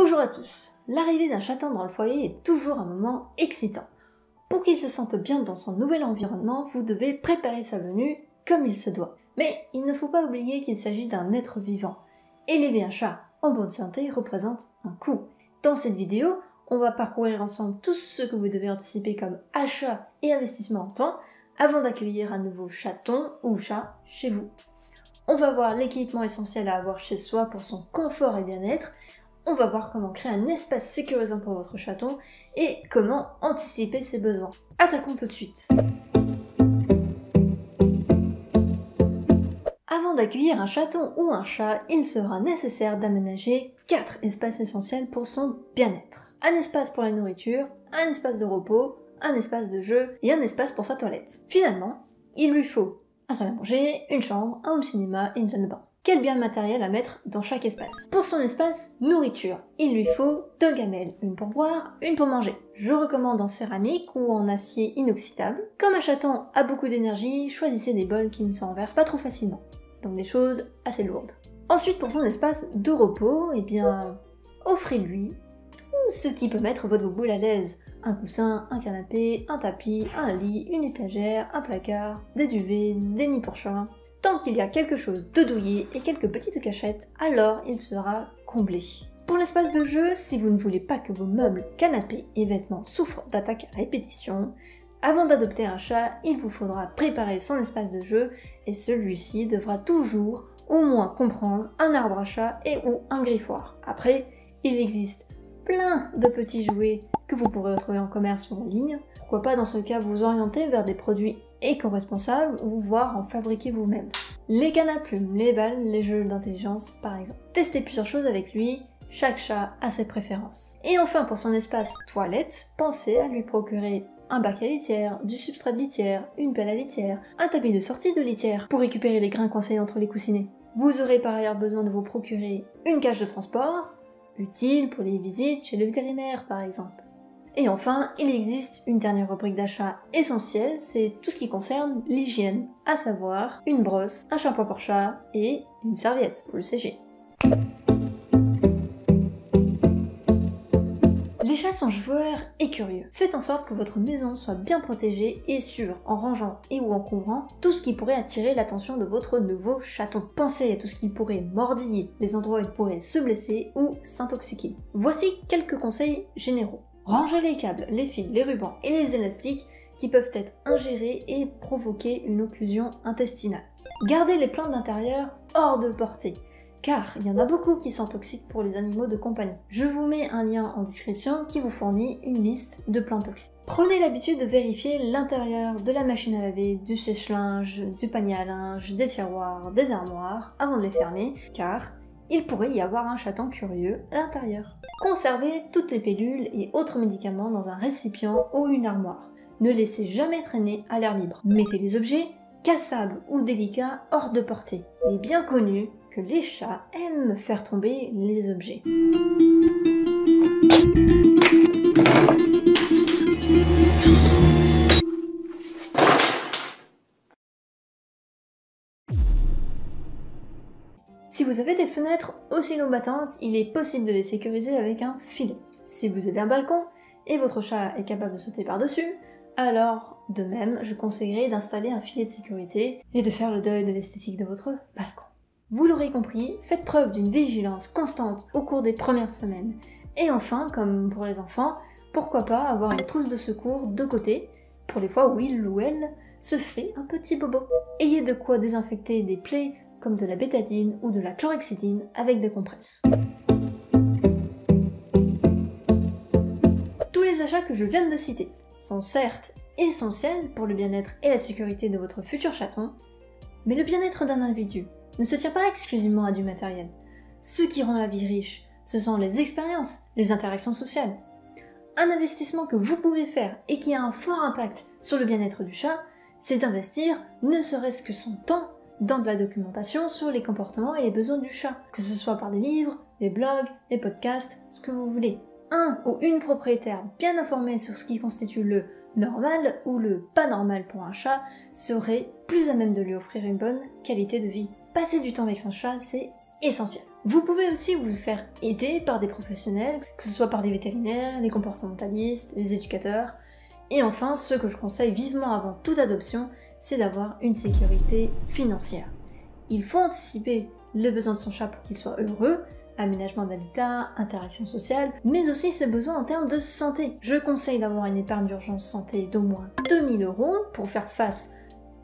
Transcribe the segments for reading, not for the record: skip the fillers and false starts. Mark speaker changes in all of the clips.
Speaker 1: Bonjour à tous. L'arrivée d'un chaton dans le foyer est toujours un moment excitant. Pour qu'il se sente bien dans son nouvel environnement, vous devez préparer sa venue comme il se doit. Mais il ne faut pas oublier qu'il s'agit d'un être vivant. Élever un chat en bonne santé représente un coût. Dans cette vidéo, on va parcourir ensemble tout ce que vous devez anticiper comme achat et investissement en temps avant d'accueillir un nouveau chaton ou chat chez vous. On va voir l'équipement essentiel à avoir chez soi pour son confort et bien-être. On va voir comment créer un espace sécurisant pour votre chaton et comment anticiper ses besoins. Attaquons tout de suite. Avant d'accueillir un chaton ou un chat, il sera nécessaire d'aménager 4 espaces essentiels pour son bien-être. Un espace pour la nourriture, un espace de repos, un espace de jeu et un espace pour sa toilette. Finalement, il lui faut un salle à manger, une chambre, un home cinéma et une salle de bain. Quel bien matériel à mettre dans chaque espace? Pour son espace nourriture, il lui faut 2 gamelles, une pour boire, une pour manger. Je recommande en céramique ou en acier inoxydable. Comme un chaton a beaucoup d'énergie, choisissez des bols qui ne s'en renversent pas trop facilement. Donc des choses assez lourdes. Ensuite, pour son espace de repos, offrez-lui ce qui peut mettre votre boule à l'aise. Un coussin, un canapé, un tapis, un lit, une étagère, un placard, des duvets, des nids pour chat. Tant qu'il y a quelque chose de douillet et quelques petites cachettes, alors il sera comblé. Pour l'espace de jeu, si vous ne voulez pas que vos meubles, canapés et vêtements souffrent d'attaques à répétition, avant d'adopter un chat, il vous faudra préparer son espace de jeu et celui-ci devra toujours au moins comprendre un arbre à chat et ou un griffoir. Après, il existe plein de petits jouets que vous pourrez retrouver en commerce ou en ligne. Pourquoi pas dans ce cas vous orienter vers des produits éco-responsables ou voire en fabriquer vous-même. Les cannes à plumes, les balles, les jeux d'intelligence par exemple. Testez plusieurs choses avec lui, chaque chat a ses préférences. Et enfin pour son espace toilette, pensez à lui procurer un bac à litière, du substrat de litière, une pelle à litière, un tapis de sortie de litière pour récupérer les grains coincés entre les coussinets. Vous aurez par ailleurs besoin de vous procurer une cage de transport, utile pour les visites chez le vétérinaire par exemple. Et enfin, il existe une dernière rubrique d'achat essentielle, c'est tout ce qui concerne l'hygiène, à savoir une brosse, un shampoing pour chat et une serviette pour le sécher. Les chats sont joueurs et curieux. Faites en sorte que votre maison soit bien protégée et sûre en rangeant et ou en couvrant tout ce qui pourrait attirer l'attention de votre nouveau chaton. Pensez à tout ce qui pourrait mordiller, les endroits où il pourrait se blesser ou s'intoxiquer. Voici quelques conseils généraux. Rangez les câbles, les fils, les rubans et les élastiques qui peuvent être ingérés et provoquer une occlusion intestinale. Gardez les plantes d'intérieur hors de portée, car il y en a beaucoup qui sont toxiques pour les animaux de compagnie. Je vous mets un lien en description qui vous fournit une liste de plantes toxiques. Prenez l'habitude de vérifier l'intérieur de la machine à laver, du sèche-linge, du panier à linge, des tiroirs, des armoires avant de les fermer, car il pourrait y avoir un chaton curieux à l'intérieur. Conservez toutes les pilules et autres médicaments dans un récipient ou une armoire. Ne laissez jamais traîner à l'air libre. Mettez les objets cassables ou délicats hors de portée. Il est bien connu que les chats aiment faire tomber les objets. Si vous avez des fenêtres oscillo-battantes, il est possible de les sécuriser avec un filet. Si vous avez un balcon et votre chat est capable de sauter par-dessus, alors de même, je conseillerais d'installer un filet de sécurité et de faire le deuil de l'esthétique de votre balcon. Vous l'aurez compris, faites preuve d'une vigilance constante au cours des premières semaines. Et enfin, comme pour les enfants, pourquoi pas avoir une trousse de secours de côté, pour les fois où il ou elle se fait un petit bobo. Ayez de quoi désinfecter des plaies comme de la bétadine ou de la chlorhexidine avec des compresses. Tous les achats que je viens de citer sont certes essentiels pour le bien-être et la sécurité de votre futur chaton, mais le bien-être d'un individu ne se tient pas exclusivement à du matériel. Ce qui rend la vie riche, ce sont les expériences, les interactions sociales. Un investissement que vous pouvez faire et qui a un fort impact sur le bien-être du chat, c'est d'investir ne serait-ce que son temps dans de la documentation sur les comportements et les besoins du chat, que ce soit par des livres, des blogs, des podcasts, ce que vous voulez. Un ou une propriétaire bien informée sur ce qui constitue le normal ou le pas normal pour un chat serait plus à même de lui offrir une bonne qualité de vie. Passer du temps avec son chat, c'est essentiel. Vous pouvez aussi vous faire aider par des professionnels, que ce soit par les vétérinaires, les comportementalistes, les éducateurs. Et enfin, ce que je conseille vivement avant toute adoption, c'est d'avoir une sécurité financière. Il faut anticiper les besoins de son chat pour qu'il soit heureux, aménagement d'habitat, interaction sociale, mais aussi ses besoins en termes de santé. Je conseille d'avoir une épargne d'urgence santé d'au moins 2 000 € pour faire face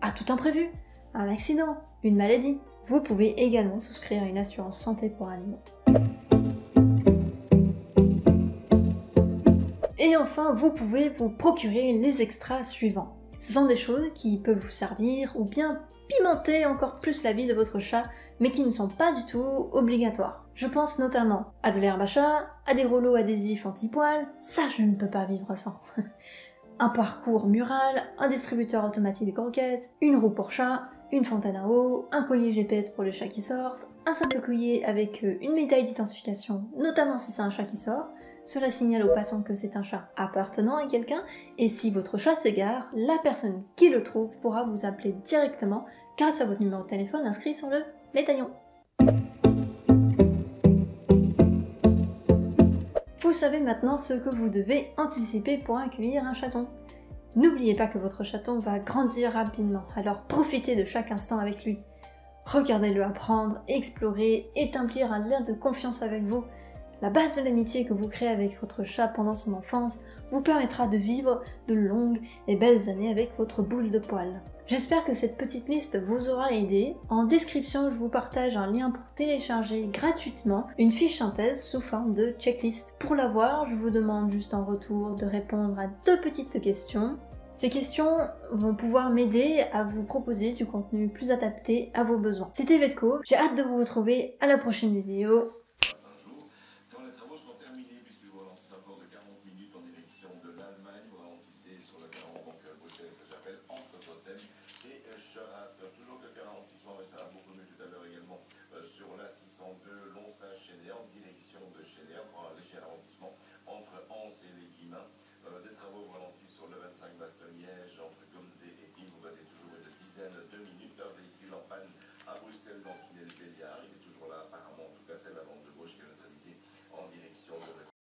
Speaker 1: à tout imprévu, un accident, une maladie. Vous pouvez également souscrire à une assurance santé pour animaux. Et enfin, vous pouvez vous procurer les extras suivants. Ce sont des choses qui peuvent vous servir ou bien pimenter encore plus la vie de votre chat, mais qui ne sont pas du tout obligatoires. Je pense notamment à de l'herbe à chat, à des rouleaux adhésifs anti-poils, ça je ne peux pas vivre sans. Un parcours mural, un distributeur automatique de croquettes, une roue pour chat, une fontaine à eau, un collier GPS pour les chats qui sortent, un simple collier avec une médaille d'identification, notamment si c'est un chat qui sort. Cela signale aux passants que c'est un chat appartenant à quelqu'un, et si votre chat s'égare, la personne qui le trouve pourra vous appeler directement grâce à votre numéro de téléphone inscrit sur le médaillon. Vous savez maintenant ce que vous devez anticiper pour accueillir un chaton. N'oubliez pas que votre chaton va grandir rapidement, alors profitez de chaque instant avec lui. Regardez-le apprendre, explorer, établir un lien de confiance avec vous. La base de l'amitié que vous créez avec votre chat pendant son enfance vous permettra de vivre de longues et belles années avec votre boule de poils. J'espère que cette petite liste vous aura aidé. En description, je vous partage un lien pour télécharger gratuitement une fiche synthèse sous forme de checklist. Pour l'avoir, je vous demande juste en retour de répondre à 2 petites questions. Ces questions vont pouvoir m'aider à vous proposer du contenu plus adapté à vos besoins. C'était Vetco, j'ai hâte de vous retrouver à la prochaine vidéo.